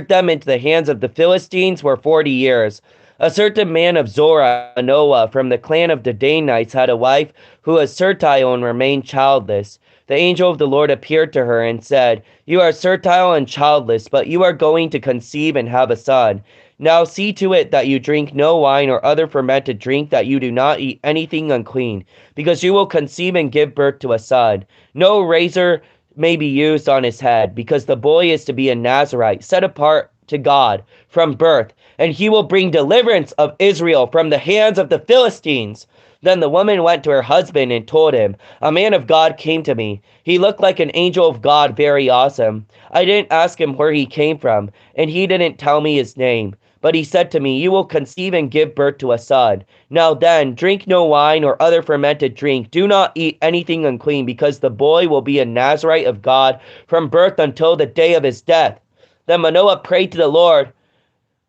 them into the hands of the Philistines were 40 years. A certain man of Zorah, Manoah, from the clan of the Danites, had a wife who was fertile and remained childless. The angel of the Lord appeared to her and said, "You are fertile and childless, but you are going to conceive and have a son. Now see to it that you drink no wine or other fermented drink, that you do not eat anything unclean, because you will conceive and give birth to a son. No razor may be used on his head, because the boy is to be a Nazarite, set apart to God from birth, and he will bring deliverance of Israel from the hands of the Philistines." Then the woman went to her husband and told him, "A man of God came to me. He looked like an angel of God, very awesome. I didn't ask him where he came from, and he didn't tell me his name. But he said to me, 'You will conceive and give birth to a son. Now then, drink no wine or other fermented drink. Do not eat anything unclean, because the boy will be a Nazarite of God from birth until the day of his death.' Then Manoah prayed to the Lord,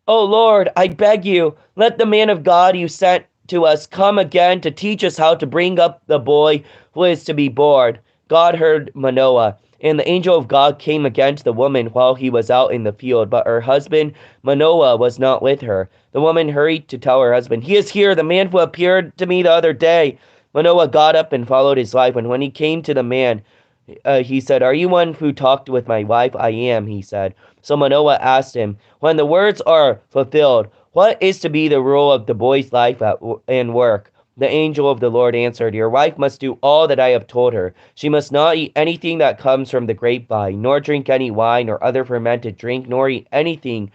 'O Lord, I beg you, let the man of God you sent to us come again to teach us how to bring up the boy who is to be born.' God heard Manoah, and the angel of God came again to the woman while he was out in the field, but her husband Manoah was not with her. The woman hurried to tell her husband, 'He is here, the man who appeared to me the other day.' Manoah got up and followed his wife, and when he came to the man, he said, 'Are you one who talked with my wife?' 'I am,' he said. So Manoah asked him, 'When the words are fulfilled, what is to be the rule of the boy's life and work?' The angel of the Lord answered, 'Your wife must do all that I have told her. She must not eat anything that comes from the grapevine, nor drink any wine or other fermented drink, nor eat anything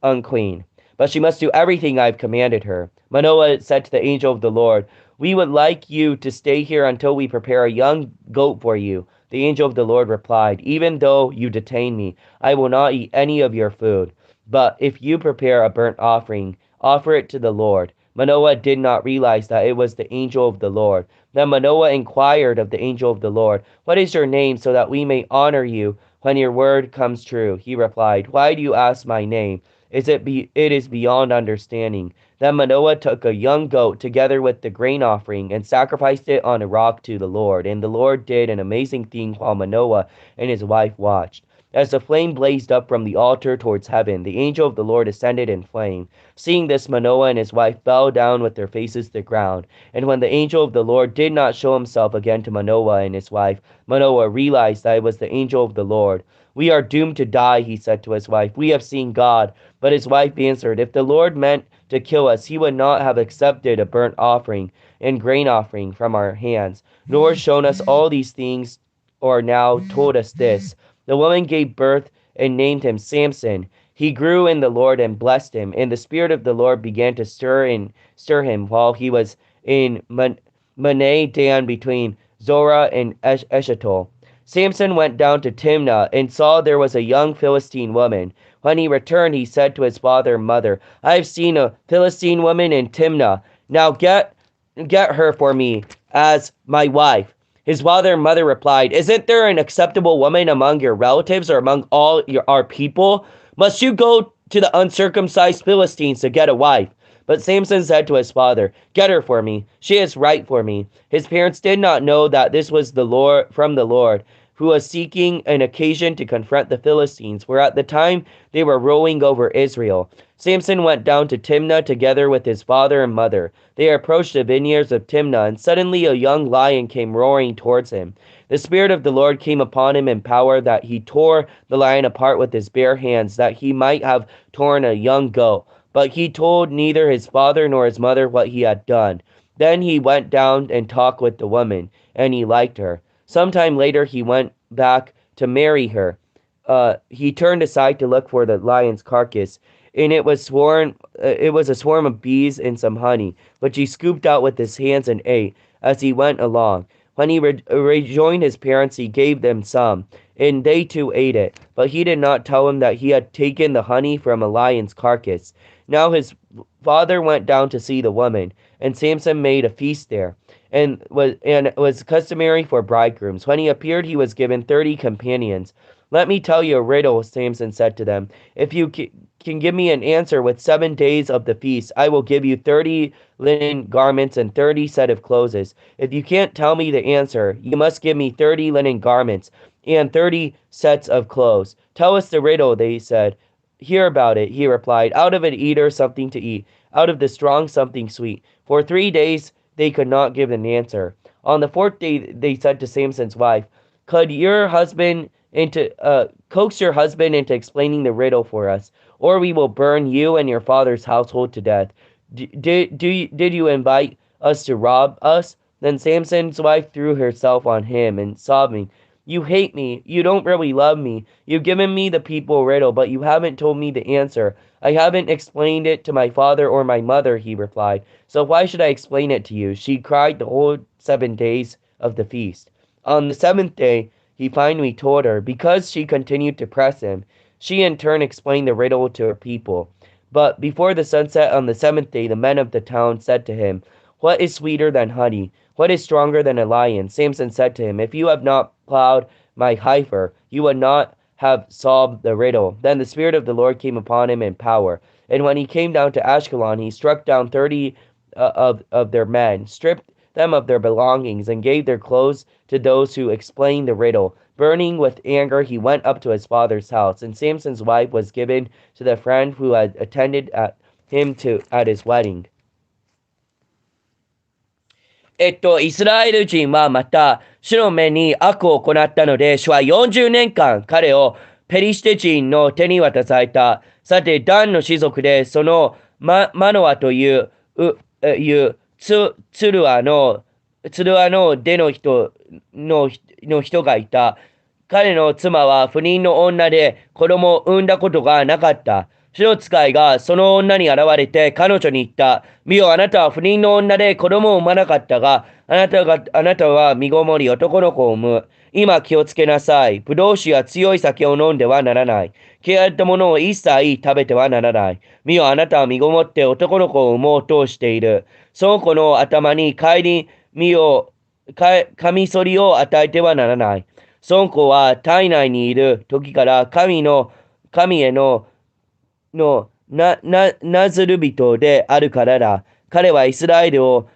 unclean. But she must do everything I have commanded her.' Manoah said to the angel of the Lord, 'We would like you to stay here until we prepare a young goat for you.' The angel of the Lord replied, 'Even though you detain me, I will not eat any of your food. But if you prepare a burnt offering, offer it to the Lord.' Manoah did not realize that it was the angel of the Lord. Then Manoah inquired of the angel of the Lord, 'What is your name, so that we may honor you when your word comes true?' He replied, 'Why do you ask my name? It is beyond understanding.' Then Manoah took a young goat together with the grain offering and sacrificed it on a rock to the Lord. And the Lord did an amazing thing while Manoah and his wife watched. As the flame blazed up from the altar towards heaven, the angel of the Lord ascended in flame. Seeing this, Manoah and his wife fell down with their faces to the ground. And when the angel of the Lord did not show himself again to Manoah and his wife, Manoah realized that it was the angel of the Lord. 'We are doomed to die,' he said to his wife. 'We have seen God.' But his wife answered, 'If the Lord meant to kill us, he would not have accepted a burnt offering and grain offering from our hands, nor shown us all these things, or now told us this.' The woman gave birth and named him Samson. He grew in the Lord and blessed him, and the Spirit of the Lord began to stir him while he was in Mane Dan between Zorah and Eshtaol. Samson went down to Timnah and saw there was a young Philistine woman. When he returned, he said to his father and mother, 'I have seen a Philistine woman in Timnah. Now get her for me as my wife.' His father and mother replied, 'Isn't there an acceptable woman among your relatives or among our people? Must you go to the uncircumcised Philistines to get a wife?' But Samson said to his father, 'Get her for me. She is right for me.' His parents did not know that this was the Lord, from the Lord, who was seeking an occasion to confront the Philistines, for at the time they were ruling over Israel. Samson went down to Timnah together with his father and mother. They approached the vineyards of Timnah, and suddenly a young lion came roaring towards him. The Spirit of the Lord came upon him in power, that he tore the lion apart with his bare hands, that he might have torn a young goat. But he told neither his father nor his mother what he had done. Then he went down and talked with the woman, and he liked her. Sometime later he went back to marry her. He turned aside to look for the lion's carcass, and it was a swarm of bees and some honey, which he scooped out with his hands and ate as he went along. When he rejoined his parents, he gave them some, and they too ate it. But he did not tell them that he had taken the honey from a lion's carcass. Now his father went down to see the woman, and Samson made a feast there, and it was customary for bridegrooms. When he appeared, he was given 30 companions. 'Let me tell you a riddle,' Samson said to them. 'If you can give me an answer with 7 days of the feast, I will give you 30 linen garments and 30 set of clothes. If you can't tell me the answer, you must give me 30 linen garments and 30 sets of clothes.' 'Tell us the riddle,' they said. hear about it, he replied. Out of an eater something to eat, out of the strong something sweet. For 3 days they could not give an answer. On the fourth day they said to Samson's wife, Could your husband into coax your husband into explaining the riddle for us, or we will burn you and your father's household to death. Did you invite us to rob us? Then Samson's wife threw herself on him and sobbing, You hate me. You don't really love me. You've given me the people riddle, but you haven't told me the answer. I haven't explained it to my father or my mother, he replied. So why should I explain it to you? She cried the whole 7 days of the feast. On the seventh day, he finally told her. Because she continued to press him, she in turn explained the riddle to her people. But before the sunset on the seventh day, the men of the town said to him, What is sweeter than honey? What is stronger than a lion? Samson said to him, If you have not plowed my heifer, you would not have solved the riddle. Then the Spirit of the Lord came upon him in power. And when he came down to Ashkelon, he struck down 30 of their men, stripped them of their belongings, and gave their clothes to those who explained the riddle. Burning with anger, he went up to his father's house, and Samson's wife was given to the friend who had attended at his wedding. イスラエル人はまた、主の目に悪を行ったので、主は40年間彼をペリシテ人の手に渡された。さて、ダンの氏族で、そのマノアというツルアの出の人がいた。彼の妻は不妊の女で子供を産んだことがなかった。主の使いがその女に現れて彼女に言った。見よ、あなたは不妊の女で子供を産まなかったが、あなたは身ごもり男の子を産む。今気をつけなさい。ブドウ酒や強い酒を飲んではならない。汚れたものを一切食べてはならない。見よ、あなたは身ごもって男の子を産もうとしている。その子の頭にカミソリを与えてはならない。その子は体内にいる時から神へのナズル人であるからだ。彼はイスラエルを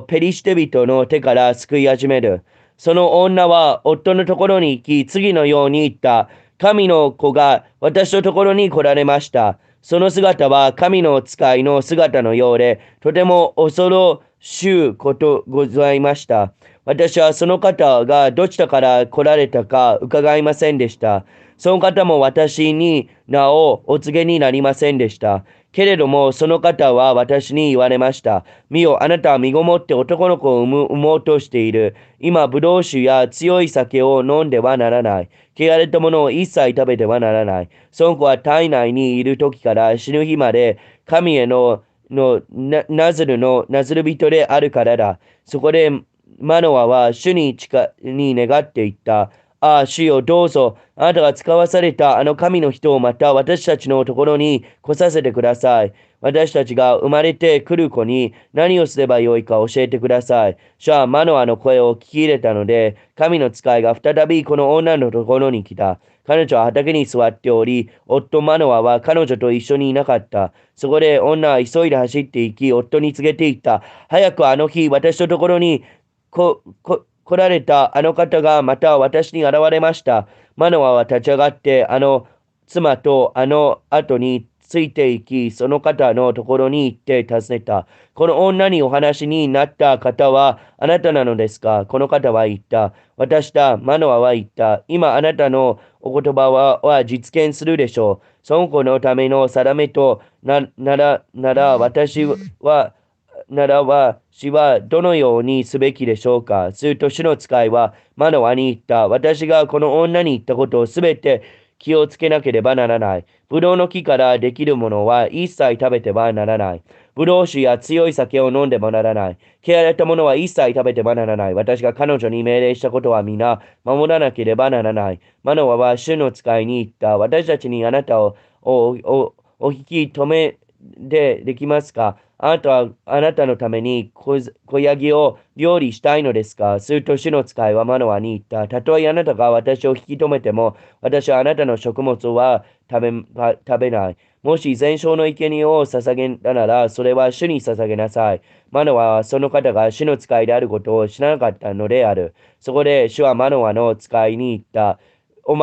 ペリシテ人の手から救い始める。その女は夫のところに行き、次のように言った。神の子が私のところに来られました。その姿は神の使いの姿のようで、とても恐ろしゅことございました。私はその方がどちらから来られたか伺いませんでした。その方も私に名をお告げになりませんでした。けれども、その方は私に言われました。見よ、あなたは身ごもって男の子を産もうとしている。今、ブドウ酒や強い酒を飲んではならない。汚れたものを一切食べてはならない。その子は体内にいる時から死ぬ日まで、神へのナズル人であるからだ。そこで、マノアは主に願っていった。ああ、主よ、どうぞ、あなたが使わされたあの神の人をまた私たちのところに来させてください。私たちが生まれてくる子に何をすればよいか教えてください。主はマノアの声を聞き入れたので、神の使いが再びこの女のところに来た。彼女は畑に座っており、夫マノアは彼女と一緒にいなかった。そこで女は急いで走って行き、夫に告げていった。早くあの日、私のところに来られたあの方がまた私に現れました。マノアは立ち上がってあの妻とあの後について行き、その方のところに行って尋ねた。この女にお話になった方はあなたなのですか？この方は言った。私だ。マノアは言った。今あなたのお言葉は実現するでしょう。その子のための定めとなら私はどのようにすべきでしょうか。すると主の使いはマノアに言った。私がこの女に言ったことをすべて気をつけなければならない。ブドウの木からできるものは一切食べてはならない。ブドウ酒や強い酒を飲んでもならない。汚れたものは一切食べてはならない。私が彼女に命令したことは皆守らなければならない。マノアは主の使いに言った。私たちにあなたをお引き止めできますか？あなたはあなたのために小ヤギを料理したいのですか？すると主の使いはマノアに言った。たとえあなたが私を引き止めても、私はあなたの食物は食べない。もし全焼の生贄を捧げたなら、それは主に捧げなさい。マノアはその方が主の使いであることを知らなかったのである。そこで主はマノアの使いに言った。お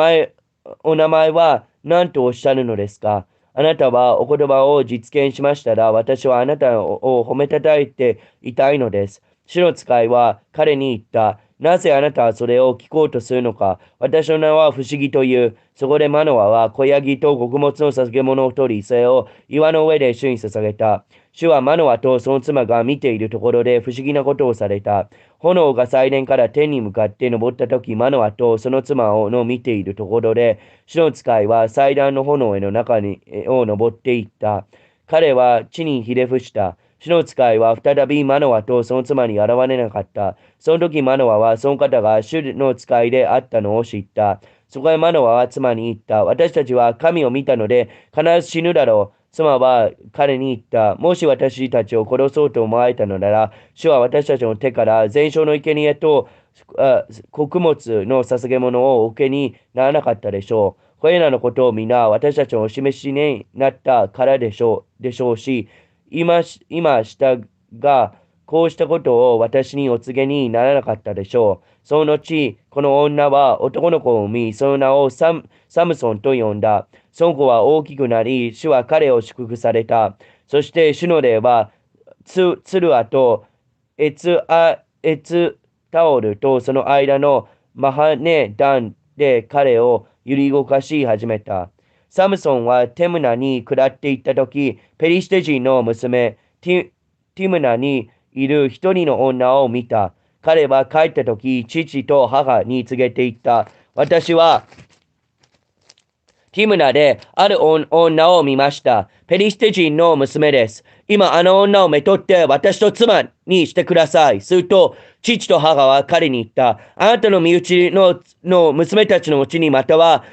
名前は何とおっしゃるのですか？あなたはお言葉を実現しましたら、私はあなたを褒めたたえていたいのです。主の使いは彼に言った。なぜあなたはそれを聞こうとするのか。私の名は不思議という。そこでマノアは小ヤギと穀物の捧げ物を取り、それを岩の上で主に捧げた。主はマノアとその妻が見ているところで不思議なことをされた。炎が祭殿から天に向かって登ったとき、マノアとその妻の見ているところで、主の使いは祭壇の炎の中を登っていった。彼は地にひれ伏した。主の使いは再びマノアとその妻に現れなかった。その時マノアはその方が主の使いであったのを知った。そこへマノアは妻に言った。私たちは神を見たので必ず死ぬだろう。妻は彼に言った。もし私たちを殺そうと思われたのなら、主は私たちの手から全焼の生贄と穀物の捧げ物をお受けにならなかったでしょう。これらのことを皆私たちのお示しになったからでしょうし、今したが、こうしたことを私にお告げにならなかったでしょう。その後、この女は男の子を産み、その名をサムソンと呼んだ。その子は大きくなり、主は彼を祝福された。そして主の霊は、ツルアとエツタオルとその間のマハネダンで彼を揺り動かし始めた。サムソンはテムナに下っていったとき、ペリシテ人の娘、ティムナにいる一人の女を見た。彼は帰ったとき、父と母に告げていった。私はティムナである女を見ました。ペリシテ人の娘です。今あの女をめとって私と妻にしてください。すると、父と母は彼に言った。あなたの身内の娘たちのうちにまたは、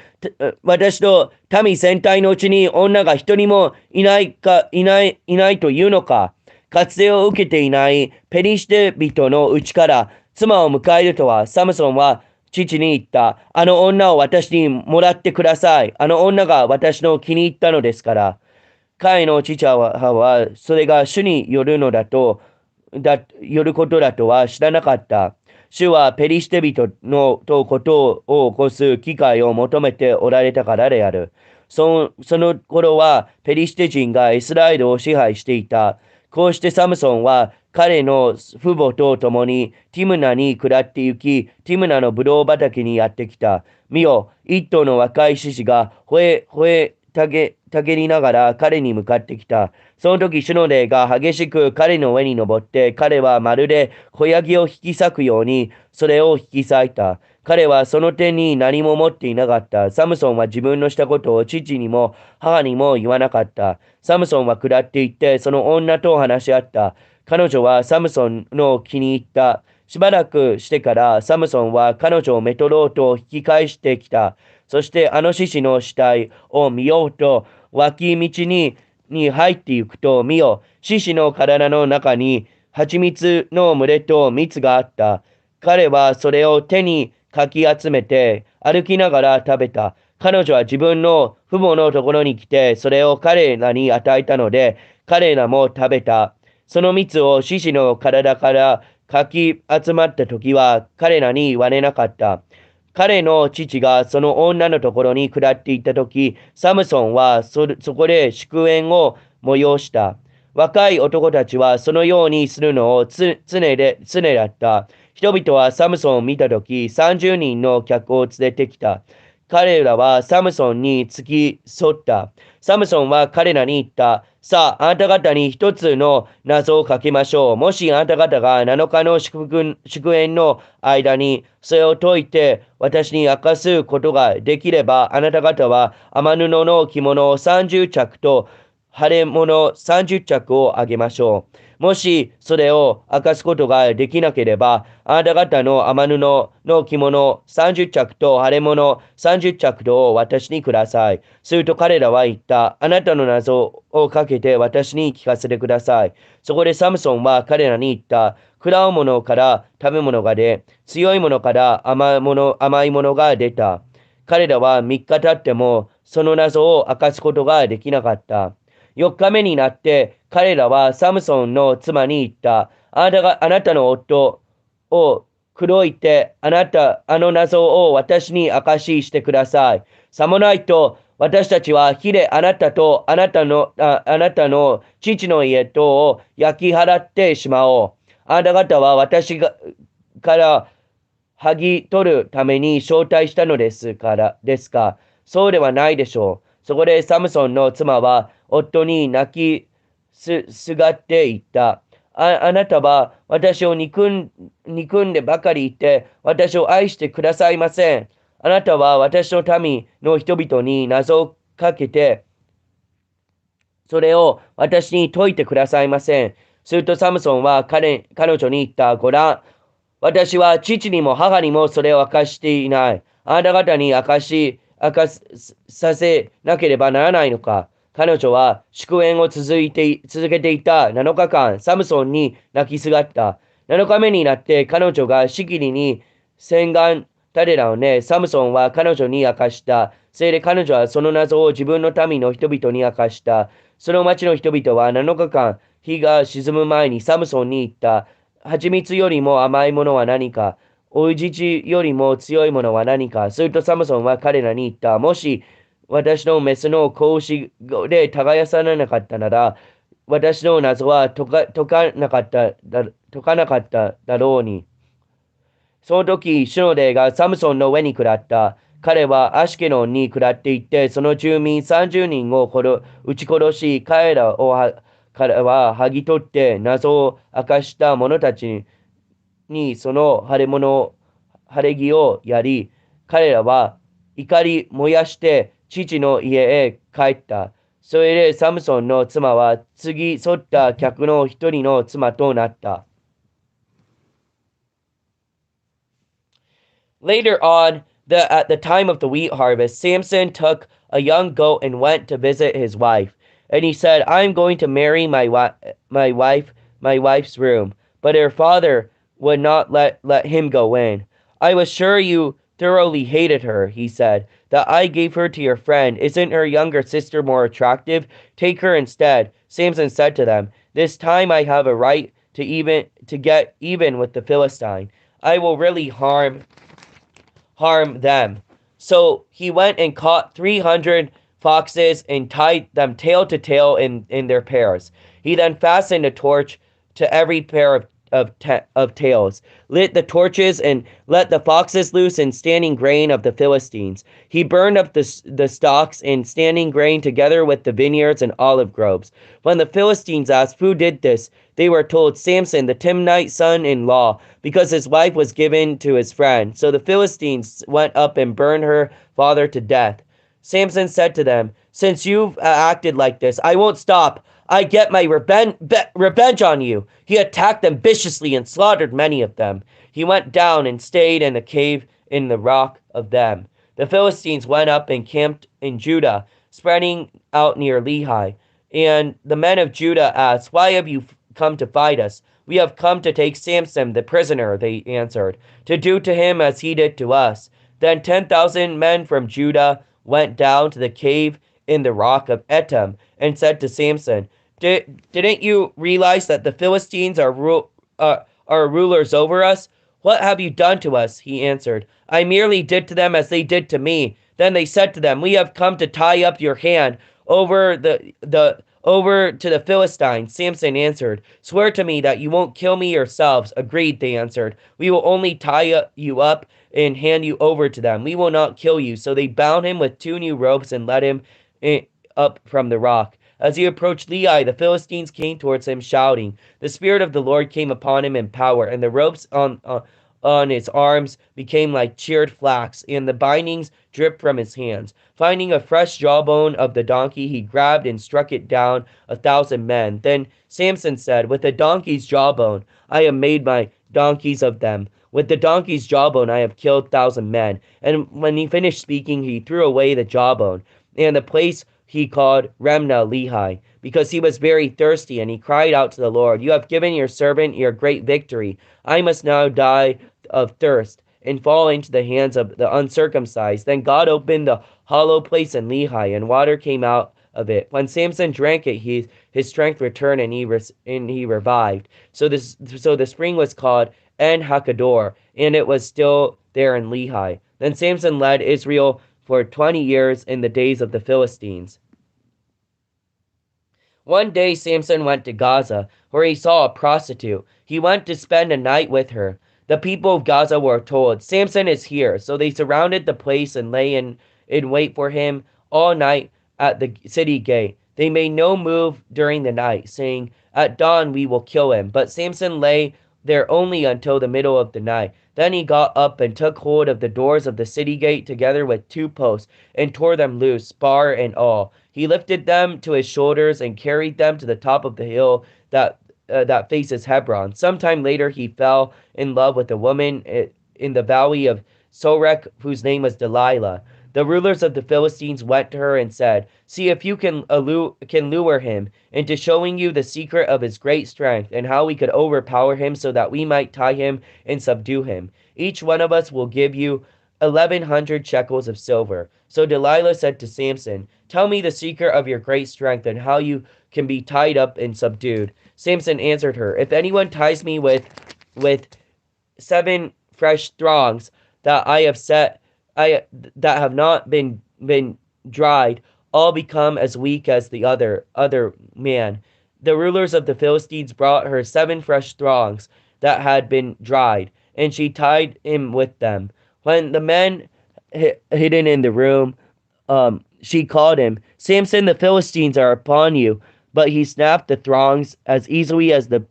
私と民全体のうちに女が一人もいないというのか。活用を受けていないペリシテ人のうちから妻を迎えるとは、サムソンは父に言った。あの女を私にもらってください。あの女が私の気に入ったのですから。彼の父母はそれが主によるよることだとは知らなかった。主はペリシテ人のことを起こす機会を求めておられたからである。その頃はペリシテ人がイスラエルを支配していた。こうしてサムソンは彼の父母と共にティムナに下って行き、ティムナのブドウ畑にやってきた。見よ、一頭の若い獅子が吠えたげりながら彼に向かってきた。その時、主の霊が激しく彼の上に登って、彼はまるで小ヤギを引き裂くように、それを引き裂いた。彼はその手に何も持っていなかった。サムソンは自分のしたことを父にも母にも言わなかった。サムソンは下って行って、その女と話し合った。彼女はサムソンの気に入った。しばらくしてからサムソンは彼女をめとろうと引き返してきた。そしてあの獅子の死体を見ようと脇道に入っていくと見よ、獅子の体の中に蜂蜜の群れと蜜があった。彼はそれを手にかき集めて歩きながら食べた。彼女は自分の父母のところに来てそれを彼らに与えたので彼らも食べた。その蜜を獅子の体からかき集まった時は彼らに言われなかった。彼の父がその女のところに下っていったとき、サムソンはそこで祝宴を催した。若い男たちはそのようにするのを常だった。人々はサムソンを見たとき、30人の客を連れてきた。彼らはサムソンに付き添った。サムソンは彼らに言った。さあ、あなた方に一つの謎をかけましょう。もしあなた方が7日の祝宴の間にそれを解いて私に明かすことができれば、あなた方は天布の着物を30着と腫れ物30着をあげましょう。もしそれを明かすことができなければ、あなた方の天布の着物30着と腫れ物30着とを私にください。すると彼らは言った。あなたの謎をかけて私に聞かせてください。そこでサムソンは彼らに言った。果物から食べ物が出、強いものから甘いものが出た。彼らは3日経ってもその謎を明かすことができなかった。4日目になって彼らはサムソンの妻に言った。あなたの夫を口説いてあの謎を私に明かししてください。さもないと私たちは火であなたとあなたの父の家とを焼き払ってしまおう。あなた方は私がから剥ぎ取るために招待したのですか。そうではないでしょう。そこでサムソンの妻は夫に泣きすがっていった。あなたは私を憎んでばかりいて、私を愛してくださいません。あなたは私の民の人々に謎をかけて、それを私に解いてくださいません。するとサムソンは彼女に言った。ご覧、私は父にも母にもそれを明かしていない。あなた方に明かさせなければならないのか。彼女は祝宴を続けていた7日間、サムソンに泣きすがった。7日目になって彼女がしきりに洗顔彼らをね、サムソンは彼女に明かした。それで彼女はその謎を自分の民の人々に明かした。その町の人々は7日間、日が沈む前にサムソンに言った。蜂蜜よりも甘いものは何か、おじちよりも強いものは何か。するとサムソンは彼らに言った。もし私のメスの子牛で耕さなかったなら、私の謎は解かなかっただろうに。その時、主の霊がサムソンの上に下った。彼はアシケロンに下っていって、その住民30人を撃ち殺し、彼らは剥ぎ取って謎を明かした者たちにその晴れ着をやり、彼らは怒り燃やして父の家へ帰った。それでサムソンの妻は次沿った客の一人の妻となった。Later on, at the time of the wheat harvest, Samson took a young goat and went to visit his wife. And he said, "I'm going to marry my wife's room." But her father would not let him go in. "I was sure you thoroughly hated her," he said, "that I gave her to your friend. Isn't her younger sister more attractive? Take her instead." Samson said to them, "This time I have a right to get even with the Philistine. I will really harm them." So he went and caught 300 foxes and tied them tail to tail in their pairs. He then fastened a torch to every pair of tails, lit the torches, and let the foxes loose in standing grain of the Philistines. He burned up the stalks in standing grain together with the vineyards and olive groves. When the Philistines asked who did this, they were told, "Samson, the Timnite son-in-law, because his wife was given to his friend." So the Philistines went up and burned her father to death. Samson said to them, "Since you've acted like this, I won't stop. I get my revenge on you." He attacked them viciously and slaughtered many of them. He went down and stayed in a cave in the rock of them. The Philistines went up and camped in Judah, spreading out near Lehi. And the men of Judah asked, "Why have you come to fight us?" "We have come to take Samson the prisoner," they answered, "to do to him as he did to us." Then 10,000 men from Judah went down to the cave in the rock of Etam and said to Samson, "Didn't you realize that the Philistines are rulers over us? What have you done to us?" He answered, "I merely did to them as they did to me." Then they said to them, "We have come to tie up your hand over to the Philistines." Samson answered, "Swear to me that you won't kill me yourselves." "Agreed," they answered. "We will only tie you up and hand you over to them. We will not kill you." So they bound him with 2 new ropes and led him up from the rock. As he approached Lehi, the Philistines came towards him, shouting. The Spirit of the Lord came upon him in power, and the ropes on his arms became like charred flax, and the bindings dripped from his hands. Finding a fresh jawbone of the donkey, he grabbed and struck it down 1,000 men. Then Samson said, "With the donkey's jawbone, I have made my donkeys of them. With the donkey's jawbone, I have killed 1,000 men." And when he finished speaking, he threw away the jawbone. And the place he called Remna Lehi, because he was very thirsty, and he cried out to the Lord, "You have given your servant your great victory. I must now die of thirst and fall into the hands of the uncircumcised." Then God opened the hollow place in Lehi, and water came out of it. When Samson drank it, his strength returned, and he revived. So the spring was called En Hakador, and it was still there in Lehi. Then Samson led Israel for 20 years in the days of the Philistines. One day Samson went to Gaza, where he saw a prostitute. He went to spend a night with her. The people of Gaza were told, "Samson is here." So they surrounded the place and lay in wait for him all night at the city gate. They made no move during the night, saying, "At dawn we will kill him." But Samson lay there only until the middle of the night. Then he got up and took hold of the doors of the city gate together with 2 posts, and tore them loose, bar and all. He lifted them to his shoulders and carried them to the top of the hill that faces Hebron. Sometime later he fell in love with a woman in the valley of Sorek, whose name was Delilah. The rulers of the Philistines went to her and said, "See if you can lure him into showing you the secret of his great strength, and how we could overpower him so that we might tie him and subdue him. Each one of us will give you 1,100 shekels of silver." So Delilah said to Samson, "Tell me the secret of your great strength and how you can be tied up and subdued." Samson answered her, "If anyone ties me with 7 fresh thongs that I have that have not been dried, all become as weak as the other man." The rulers of the Philistines brought her 7 fresh thongs that had been dried, and she tied him with them. When the men hidden in the room, she called him, "Samson, the Philistines are upon you." But he snapped the thongs as easily as the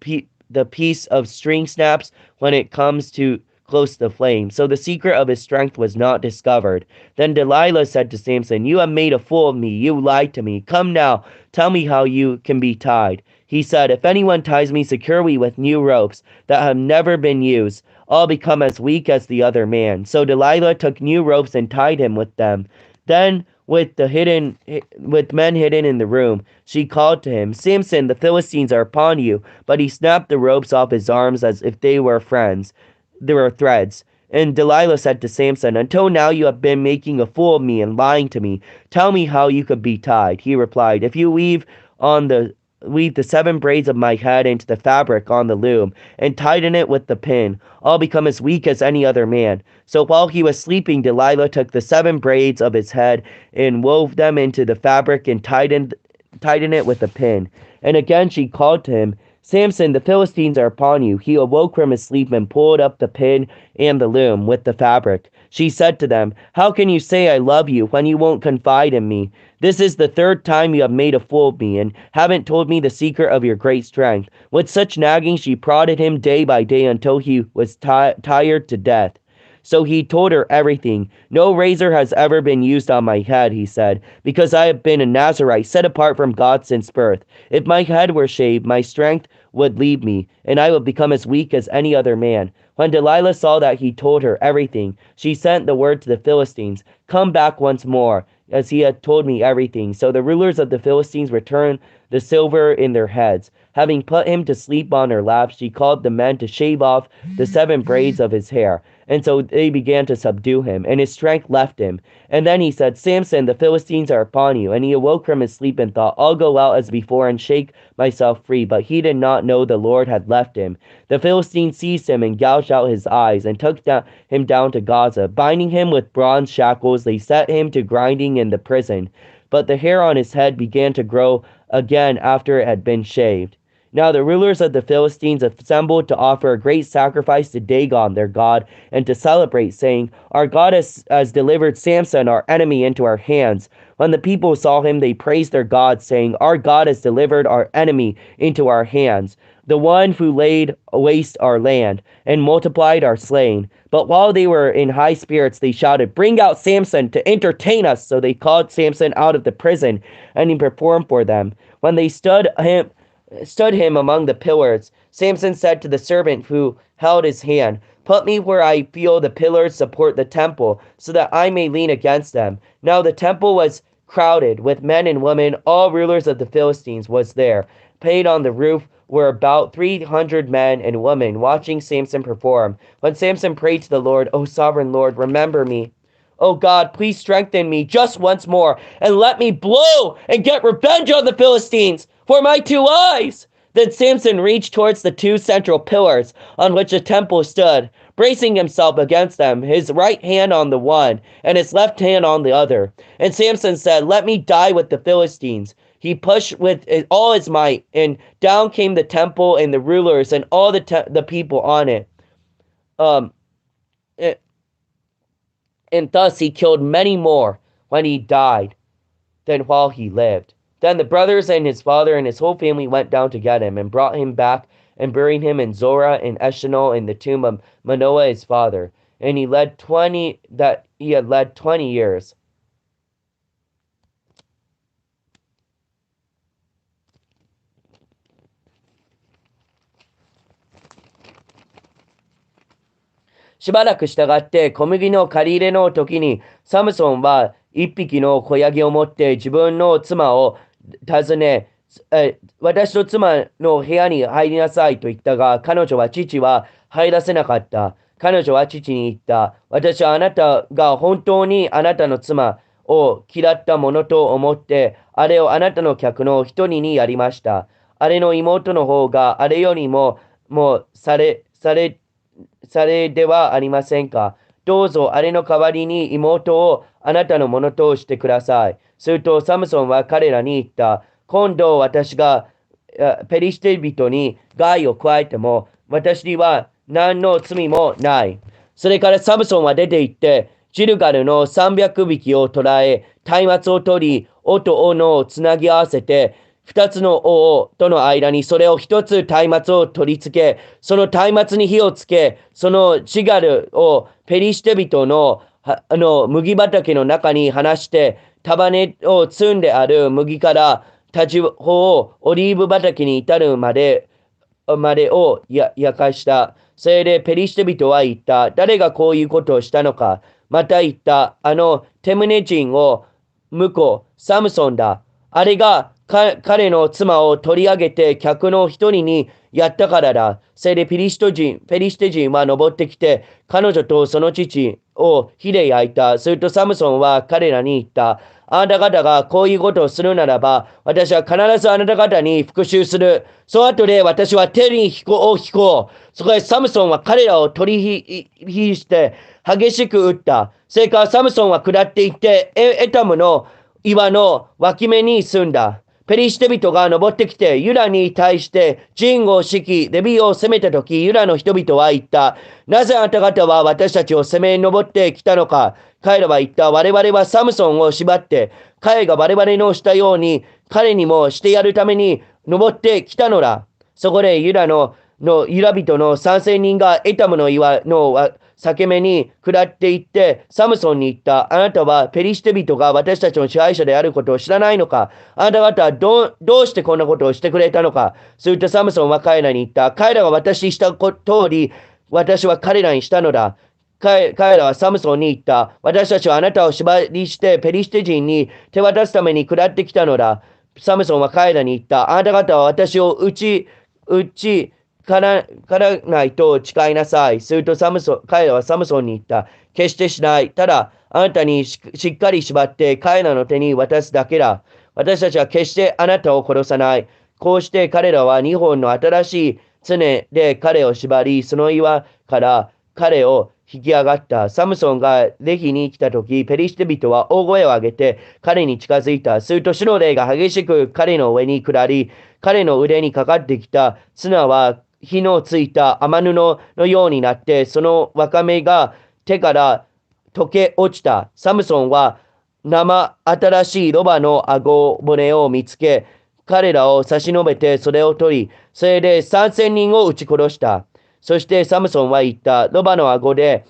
piece of string snaps when it comes to close to the flame. So the secret of his strength was not discovered. Then Delilah said to Samson, "You have made a fool of me. You lied to me. Come now, tell me how you can be tied." He said, "If anyone ties me securely with new ropes that have never been used, I'll become as weak as the other man." So Delilah took new ropes and tied him with them. Then, with men hidden in the room, she called to him, "Samson, the Philistines are upon you." But he snapped the ropes off his arms as if they were threads. And Delilah said to Samson, "Until now you have been making a fool of me and lying to me. Tell me how you could be tied." He replied, "If you weave the 7 braids of my head into the fabric on the loom, and tighten it with the pin, I'll become as weak as any other man." So while he was sleeping, Delilah took the 7 braids of his head and wove them into the fabric and tightened it with a pin. And again she called to him, "Samson, the Philistines are upon you." He awoke from his sleep and pulled up the pin and the loom with the fabric. She said to them, "How can you say I love you when you won't confide in me? This is the 3rd time you have made a fool of me and haven't told me the secret of your great strength." With such nagging she prodded him day by day until he was tired to death. So he told her everything. "No razor has ever been used on my head," he said, "because I have been a Nazarite set apart from God since birth. If my head were shaved, my strength would leave me, and I would become as weak as any other man." When Delilah saw that he told her everything, she sent the word to the Philistines, "Come back once more, as he had told me everything." So the rulers of the Philistines returned the silver in their heads. Having put him to sleep on her lap, she called the men to shave off the 7 braids of his hair. And so they began to subdue him, and his strength left him. And then he said, "Samson, the Philistines are upon you." And he awoke from his sleep and thought, "I'll go out as before and shake myself free." But he did not know the Lord had left him. The Philistines seized him and gouged out his eyes and took him down to Gaza. Binding him with bronze shackles, they set him to grinding in the prison. But the hair on his head began to grow again after it had been shaved. Now the rulers of the Philistines assembled to offer a great sacrifice to Dagon their god, and to celebrate, saying, "Our God has delivered Samson our enemy into our hands." When the people saw him, they praised their God, saying, "Our God has delivered our enemy into our hands, the one who laid waste our land and multiplied our slain." But while they were in high spirits, they shouted, "Bring out Samson to entertain us." So they called Samson out of the prison, and he performed for them. When they stood him among the pillars, Samson said to the servant who held his hand, "Put me where I feel the pillars support the temple, so that I may lean against them." Now the temple was crowded with men and women. All rulers of the Philistines was there. Paid on the roof were about 300 men and women watching Samson perform. When Samson prayed to the Lord, "O sovereign Lord, remember me. O God, please strengthen me just once more, and let me blow and get revenge on the Philistines for my 2 eyes." Then Samson reached towards the 2 central pillars on which the temple stood, bracing himself against them, his right hand on the one, and his left hand on the other. And Samson said, "Let me die with the Philistines." He pushed with all his might, and down came the temple and the rulers and all the people on it. Um, and thus he killed many more when he died than while he lived. Then the brothers and his father and his whole family went down to get him, and brought him back, and buried him in Zorah and Eshtaol in the tomb of Manoah his father. And he had led 20 years.しばらく従って小麦の借り入れの時に、サムソンは一匹の子ヤギを持って自分の妻を訪ね、私と妻の部屋に入りなさいと言ったが、父は入らせなかった。彼女は父に言った。私はあなたが本当にあなたの妻を嫌ったものと思って、あれをあなたの客の一人にやりました。あれの妹の方があれよりもされではありませんか。どうぞあれの代わりに妹をあなたのものとしてください。するとサムソンは彼らに言った。今度私がペリシテ人に害を加えても私には何の罪もない。それからサムソンは出て行ってジルガルの300匹を捕らえ、松明を取り、尾と尾のをつなぎ合わせて、二つの尾との間にそれを一つ松明を取り付け、その松明に火をつけ、そのジガルをペリシテ人の麦畑の中に放して、束ねを積んである麦から立ち穂をオリーブ畑に至るまでを焼かした。それでペリシテ人は言った。誰がこういうことをしたのか。また言った。テムネ人を婿、サムソンだ。あれが彼の妻を取り上げて客の一人にやったからだ。それでペリシテ人は登ってきて、彼女とその父を火で焼いた。するとサムソンは彼らに言った。あなた方がこういうことをするならば、私は必ずあなた方に復讐する。その後で私は手に引こう。そこでサムソンは彼らを取り引して激しく撃った。それからサムソンは下っていって、エタムの岩の脇目に住んだ。ペリシテ人が登ってきて、ユダに対して陣を敷き、レビを攻めたとき、ユダの人々は言った。なぜあなた方は私たちを攻め上ってきたのか。彼らは言った。我々はサムソンを縛って、彼が我々のしたように、彼にもしてやるために登ってきたのだ。そこでユダ人の3000人がエタムの岩の裂け目に下っていってサムソンに言った。あなたはペリシテ人が私たちの支配者であることを知らないのか。あなた方はどうしてこんなことをしてくれたのか。するとサムソンは彼らに言った。彼らが私にした通り私は彼らにしたのだ。彼らはサムソンに言った。私たちはあなたを縛りしてペリシテ人に手渡すために下ってきたのだ。サムソンは彼らに言った。あなた方は私を打ちからないと誓いなさい。すると彼らはサムソンに言った。決してしない。ただ、あなたにしっかり縛って彼らの手に渡すだけだ。私たちは決してあなたを殺さない。こうして彼らは2本の新しい杖で彼を縛り、その岩から彼を引き上がった。サムソンがレヒに来たとき、ペリシテ人は大声を上げて彼に近づいた。すると主の霊が激しく彼の上に下り、彼の腕にかかってきた綱は火のついた雨布のようになって、そのわかめが手から溶け落ちた。サムソンは新しいロバの顎骨を見つけ、彼らを差し伸べてそれを取り、それで3000人を撃ち殺した。そしてサムソンは言った。ロバの顎で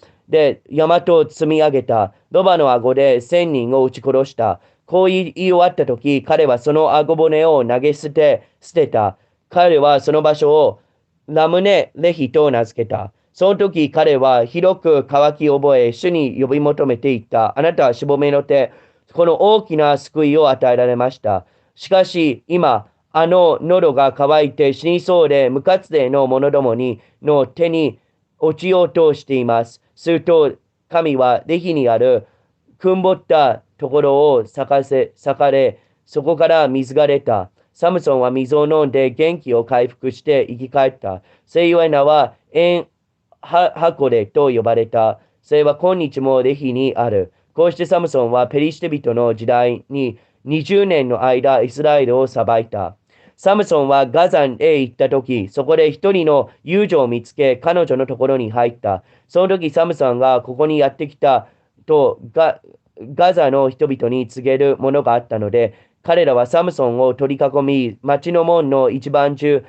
山と積み上げた。ロバの顎で1000人を撃ち殺した。こう言い終わったとき、彼はその顎骨を投げ捨てた。彼はその場所をラムネレヒと名付けた。その時彼は広く乾き覚え、主に呼び求めていった。あなたはしぼめの手、この大きな救いを与えられました。しかし今、喉が渇いて死にそうで無活性の者どもの手に落ちようとしています。すると神はレヒにあるぼったところを裂かれ、そこから水が出た。サムソンは水を飲んで元気を回復して生き返った。それゆえ名は箱根と呼ばれた。それは今日もレヒにある。こうしてサムソンはペリシテ人の時代に20年の間イスラエルを裁いた。サムソンはガザへ行った時、そこで一人の遊女を見つけ、彼女のところに入った。その時サムソンがここにやってきたとガザの人々に告げるものがあったので、彼らはサムソンを取り囲み、町の門の一番中、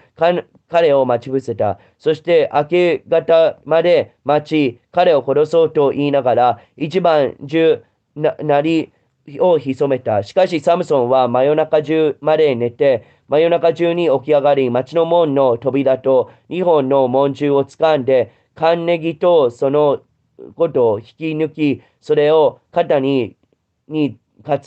彼を待ち伏せた。そして明け方まで待ち、彼を殺そうと言いながら、一番中なりを潜めた。しかしサムソンは真夜中中まで寝て、真夜中中に起き上がり、町の門の扉と2本の門柱を掴んで、カンネギとそのことを引き抜き、それを肩に担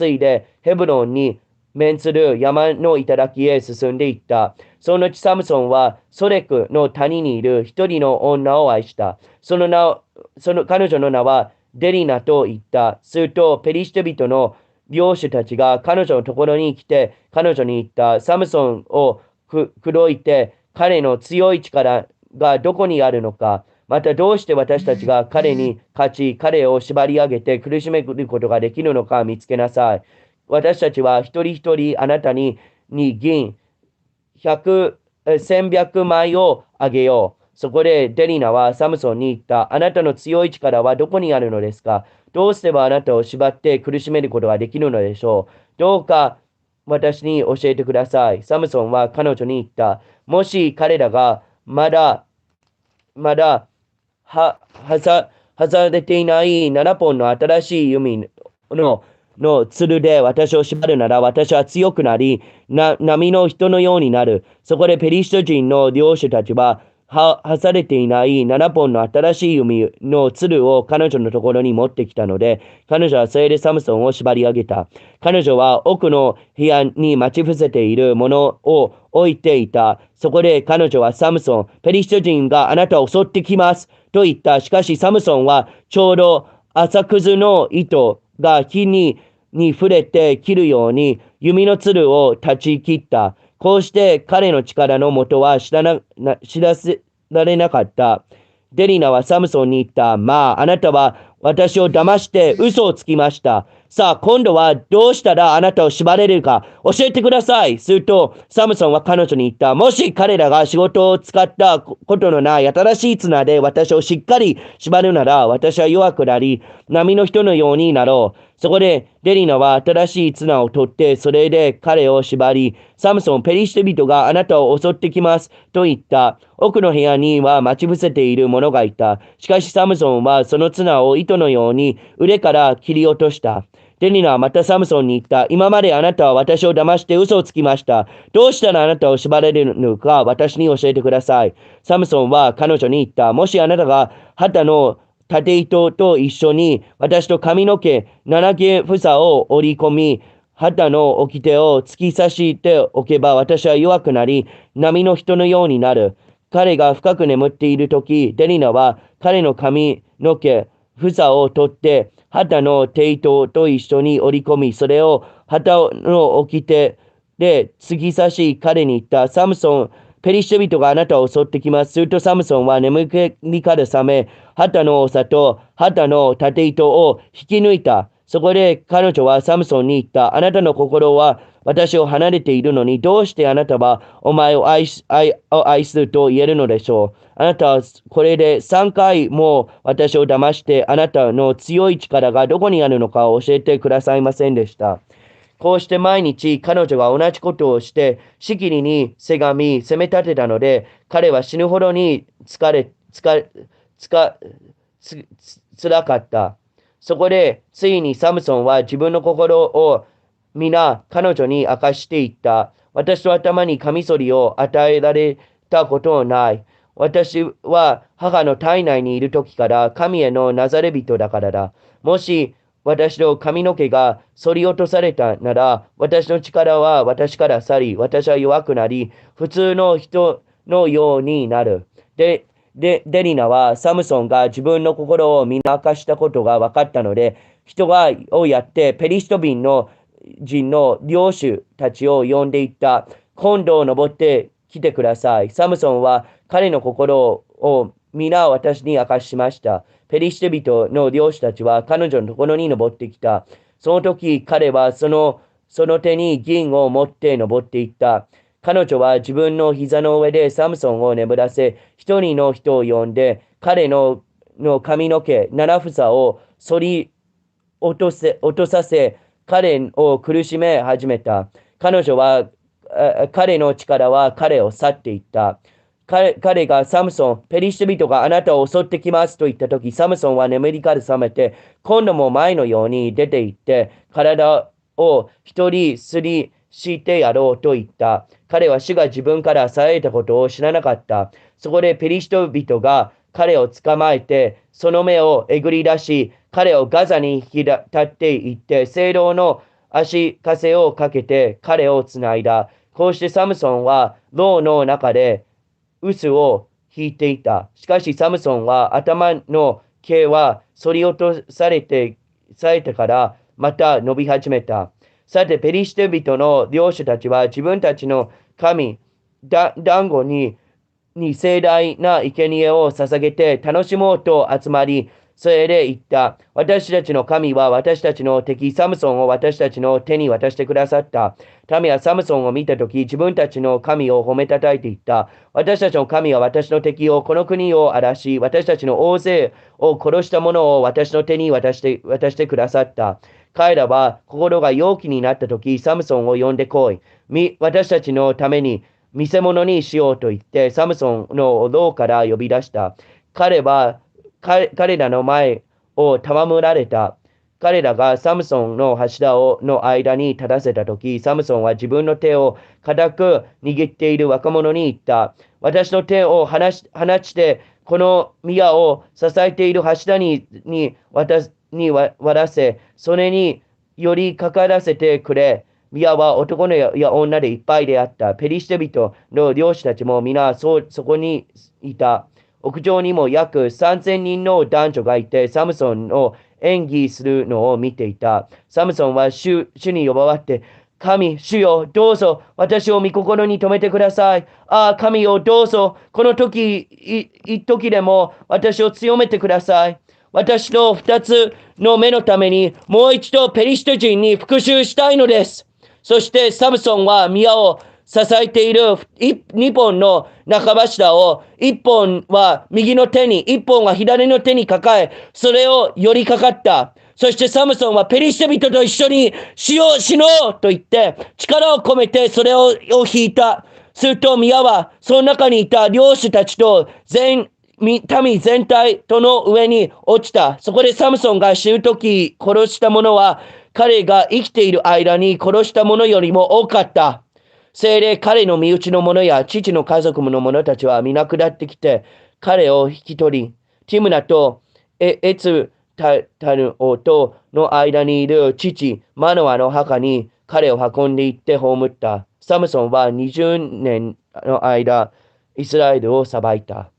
いで、ヘブロンに面する山の頂へ進んでいった。その後サムソンはソレクの谷にいる一人の女を愛した。彼女の名はデリナと言った。するとペリシテ人の領主たちが彼女のところに来て、彼女に言った。サムソンを口説いて、彼の強い力がどこにあるのか。またどうして私たちが彼に勝ち、彼を縛り上げて苦しめることができるのか見つけなさい。私たちは一人一人あなたに銀1100枚をあげよう。そこでデリナはサムソンに言った。あなたの強い力はどこにあるのですか？どうすればあなたを縛って苦しめることができるのでしょう？どうか私に教えてください。サムソンは彼女に言った。もし彼らがまだ外れていない7本の新しい弓のつるで私を縛るなら私は強くなり、波の人のようになる。そこでペリシテ人の領主たちは、挟れていない7本の新しい弓のつるを彼女のところに持ってきたので、彼女はそれでサムソンを縛り上げた。彼女は奥の部屋に待ち伏せているものを置いていた。そこで彼女はサムソン、ペリシテ人があなたを襲ってきますと言った。しかしサムソンはちょうど朝くずの糸が火に触れて切るように弓のつるを断ち切った。こうして彼の力のもとは知らせられなかった。デリナはサムソンに言った。まあ、あなたは私を騙して嘘をつきました。さあ、今度はどうしたらあなたを縛れるか教えてください。すると、サムソンは彼女に言った。もし彼らが仕事を使ったことのない新しい綱で私をしっかり縛るなら、私は弱くなり、波の人のようになろう。そこでデリナは新しい綱を取って、それで彼を縛り、サムソン、ペリシテ人があなたを襲ってきますと言った。奥の部屋には待ち伏せている者がいた。しかしサムソンはその綱を糸のように腕から切り落とした。デリナはまたサムソンに言った。今まであなたは私を騙して嘘をつきました。どうしたらあなたを縛れるのか私に教えてください。サムソンは彼女に言った。もしあなたが旗の縦糸と一緒に私と髪の毛7毛房を織り込み、旗の掟を突き刺しておけば私は弱くなり、波の人のようになる。彼が深く眠っているとき、デリナは彼の髪の毛房を取って、旗の手糸と一緒に織り込み、それを旗の掟で突き刺し彼に言った。サムソン、ペリシテ人があなたを襲ってきます。するとサムソンは眠りから覚め、旗の長と旗の縦糸を引き抜いた。そこで彼女はサムソンに言った。あなたの心は私を離れているのに、どうしてあなたはお前を愛すると言えるのでしょう。あなたはこれで3回も私を騙して、あなたの強い力がどこにあるのかを教えてくださいませんでした。こうして毎日彼女が同じことをして、しきりにせがみ、責め立てたので、彼は死ぬほどにつらかった。そこで、ついにサムソンは自分の心を皆彼女に明かしていった。私の頭にカミソリを与えられたことはない。私は母の体内にいる時から神へのナザレ人だからだ。もし私の髪の毛が剃り落とされたなら、私の力は私から去り、私は弱くなり、普通の人のようになる。デリナはサムソンが自分の心を皆明かしたことが分かったので、人をやってペリシテ人の領主たちを呼んでいった。今度登ってきてください。サムソンは彼の心を皆私に明かしました。ペリシテ人の漁師たちは彼女のところに登ってきた。その時彼はその手に銀を持って登っていった。彼女は自分の膝の上でサムソンを眠らせ、一人の人を呼んで、彼の髪の毛7房を反り落とさせ、彼を苦しめ始めた。彼女は、彼の力は彼を去っていった。彼がサムソン、ペリシテ人があなたを襲ってきますと言ったとき、サムソンは眠りから覚めて、今度も前のように出て行って、体を一人すりしてやろうと言った。彼は主が自分から去られたことを知らなかった。そこでペリシテ人が彼を捕まえて、その目をえぐり出し、彼をガザに引き立っていって、聖堂の足かせをかけて彼をつないだ。こうしてサムソンは牢の中で臼を引いていた。しかしサムソンは頭の毛は剃り落とされてからまた伸び始めた。さて、ペリシテ人の領主たちは自分たちの神、ダンゴに盛大な生贄を捧げて楽しもうと集まり、それで言った。私たちの神は私たちの敵サムソンを私たちの手に渡してくださった。民はサムソンを見たとき、自分たちの神を褒めたたえていった。私たちの神は私の敵を、この国を荒らし、私たちの大勢を殺した者を私の手に渡してくださった。彼らは心が陽気になったとき、サムソンを呼んでこい。私たちのために見せ物にしようと言って、サムソンの牢から呼び出した。彼らの前を戯られた。彼らがサムソンの柱の間に立たせたとき、サムソンは自分の手を固く握っている若者に言った。私の手を離して、この宮を支えている柱に割らせ、それに寄りかからせてくれ。宮は男のや女でいっぱいであった。ペリシテ人の漁師たちも皆そこにいた。屋上にも約3000人の男女がいて、サムソンを演技するのを見ていた。サムソンは主に呼ばわって、神、主よ、どうぞ私を御心に留めてください。ああ、神よ、どうぞこの時、一時でも私を強めてください。私の二つの目のためにもう一度ペリシテ人に復讐したいのです。そしてサムソンは宮を支えている2本の中柱を、1本は右の手に、1本は左の手に抱え、それを寄りかかった。そしてサムソンはペリシテ人と一緒に死のうと言って力を込めてそれを引いた。すると宮はその中にいた領主たちと民全体との上に落ちた。そこでサムソンが死ぬとき殺した者は彼が生きている間に殺した者よりも多かった。精霊、彼の身内の者や父の家族の者たちは皆下ってきて、彼を引き取り、ティムナとエツタルオとの間にいる父、マノアの墓に彼を運んで行って葬った。サムソンは20年の間、イスラエルを裁いた。